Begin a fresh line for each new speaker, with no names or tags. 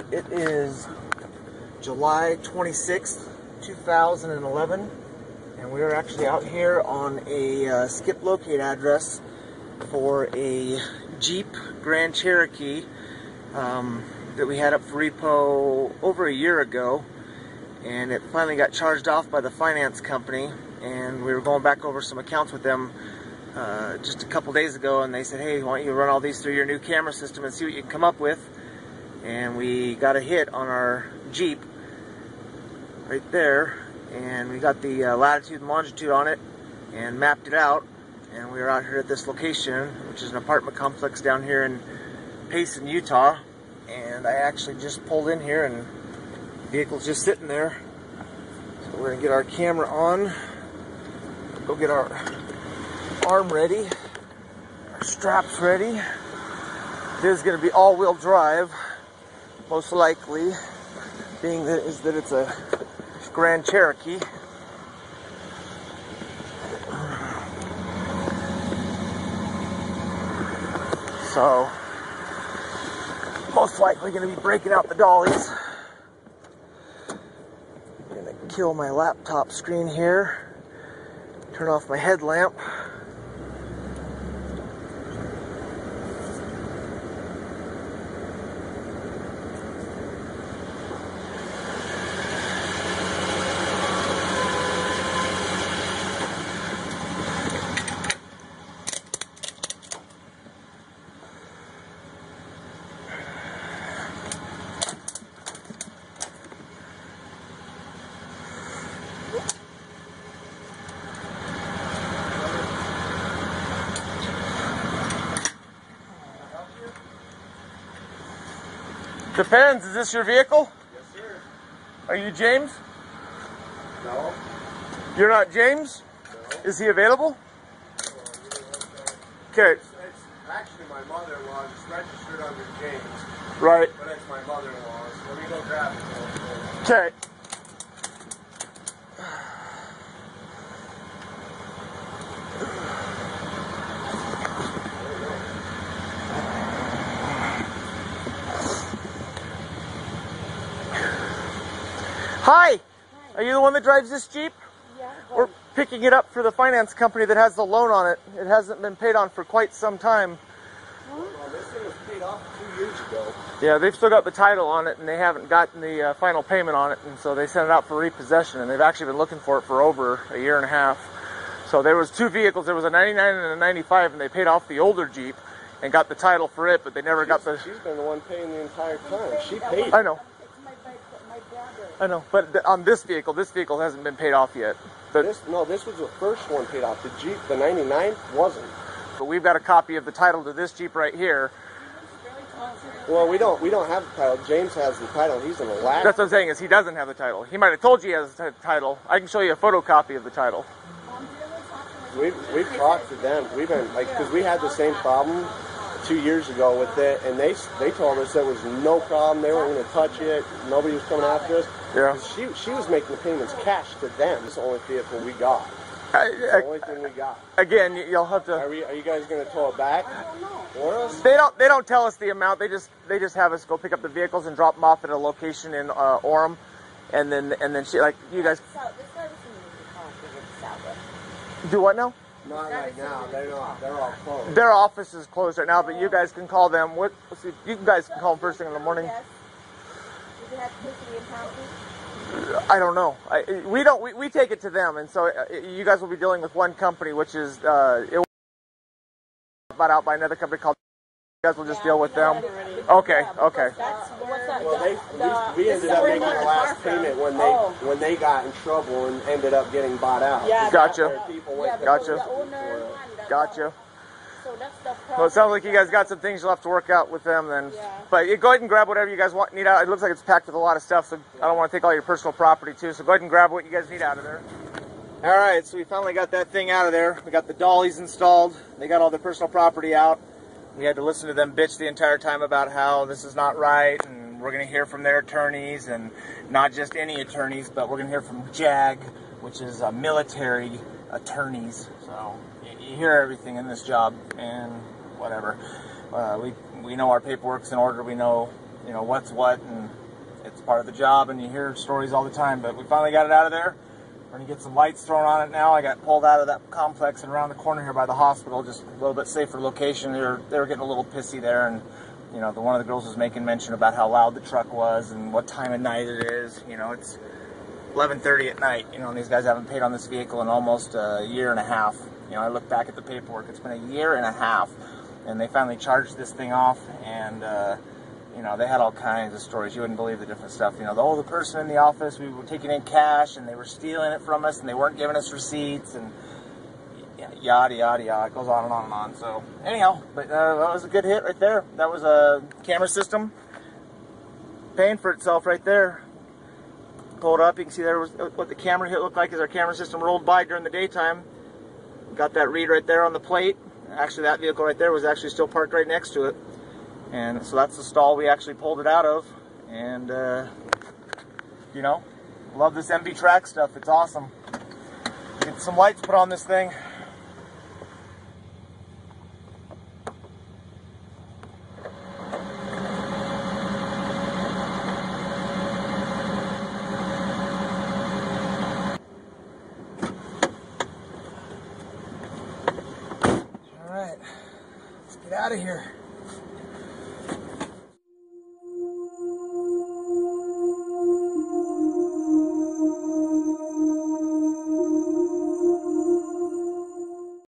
Alright, it is July 26th, 2011, and we are actually out here on a skip locate address for a Jeep Grand Cherokee that we had up for repo over a year ago, and it finally got charged off by the finance company, and we were going back over some accounts with them just a couple days ago, and they said, hey, why don't you run all these through your new camera system and see what you can come up with. And we got a hit on our Jeep right there, and we got the latitude and longitude on it and mapped it out, and we are out here at this location, which is an apartment complex down here in Payson, Utah. And I actually just pulled in here and the vehicle's just sitting there, so we're gonna get our camera on, go get our arm ready, our straps ready. This is gonna be all-wheel drive, most likely, being that it's a Grand Cherokee. So, most likely going to be breaking out the dollies. I'm going to kill my laptop screen here, turn off my headlamp. Depends. Is this your vehicle?
Yes, sir.
Are you James?
No.
You're not James?
No.
Is he available? Okay.
It's actually my mother-in-law. It's registered under James.
Right.
But it's my mother-in-law. So let me go grab it.
Okay. Hi! Are you the one that drives this Jeep?
Yeah.
We're picking it up for the finance company that has the loan on it. It hasn't been paid on for quite some time.
Well, this thing was paid off 2 years ago.
Yeah, they've still got the title on it, and they haven't gotten the final payment on it, and so they sent it out for repossession, and they've actually been looking for it for over a year and a half. So there was two vehicles. There was a 99 and a 95, and they paid off the older Jeep and got the title for it, but they never got the...
She's been the one paying the entire time. She paid.
I know.
My brother.
I know, but on this vehicle hasn't been paid off yet.
This was the first one paid off. The Jeep, the 99, wasn't.
But we've got a copy of the title to this Jeep right here.
Well, we don't have the title. James has the title. He's in the last.
That's what I'm saying, is he doesn't have the title. He might have told you he has a title. I can show you a photocopy of the title.
We've talked to them. We've been like, because we had the same problem 2 years ago with it, and they told us there was no problem. They weren't going to touch it. Nobody was coming after us.
Yeah.
She was making the payments cash to them. It's the only vehicle we got. It's the only thing we got.
Again, you'll have to.
Are you guys going to tow it back for us?
They don't tell us the amount. They just have us go pick up the vehicles and drop them off at a location in Orem, and then she, like, you guys. Do what now?
Not right now. They're all closed.
Their office is closed right now, but you guys can call them. Let's see, you guys can call them first thing in the morning.
Yes. Does it have to be impounded?
I don't know. We take it to them, and so you guys will be dealing with one company, which is it will be bought out by another company called. You guys will just deal with them. Okay. Okay.
Well, we ended up making the last payment when they got in trouble and ended up getting bought out.
Yeah.
Gotcha.
Gotcha.
Gotcha. Well, it sounds like you guys got some things you'll have to work out with them then.
Yeah.
But go ahead and grab whatever you guys need out. It looks like it's packed with a lot of stuff, so I don't want to take all your personal property too. So go ahead and grab what you guys need out of there. All right, so we finally got that thing out of there. We got the dollies installed. They got all the personal property out. We had to listen to them bitch the entire time about how this is not right, and we're going to hear from their attorneys, and not just any attorneys, but we're going to hear from JAG, which is military attorneys. So you hear everything in this job, and whatever. We know our paperwork's in order. We know you know, what's what, and it's part of the job, and you hear stories all the time. But we finally got it out of there. We're going to get some lights thrown on it now. I got pulled out of that complex and around the corner here by the hospital, just a little bit safer location. They were getting a little pissy there, and you know, one of the girls was making mention about how loud the truck was and what time of night it is. You know, it's 11:30 at night, you know, and these guys haven't paid on this vehicle in almost a year and a half. You know, I look back at the paperwork, it's been a year and a half, and they finally charged this thing off, and you know, they had all kinds of stories. You wouldn't believe the different stuff. You know, the person in the office, we were taking in cash, and they were stealing it from us, and they weren't giving us receipts, and yada, yada, yada. It goes on and on and on. So, anyhow, but that was a good hit right there. That was a camera system paying for itself right there. Pulled up, you can see there was what the camera hit looked like as our camera system rolled by during the daytime. Got that read right there on the plate. Actually, that vehicle right there was actually still parked right next to it. And so that's the stall we actually pulled it out of. And, you know, love this MB track stuff. It's awesome. Get some lights put on this thing. All right, let's get out of here.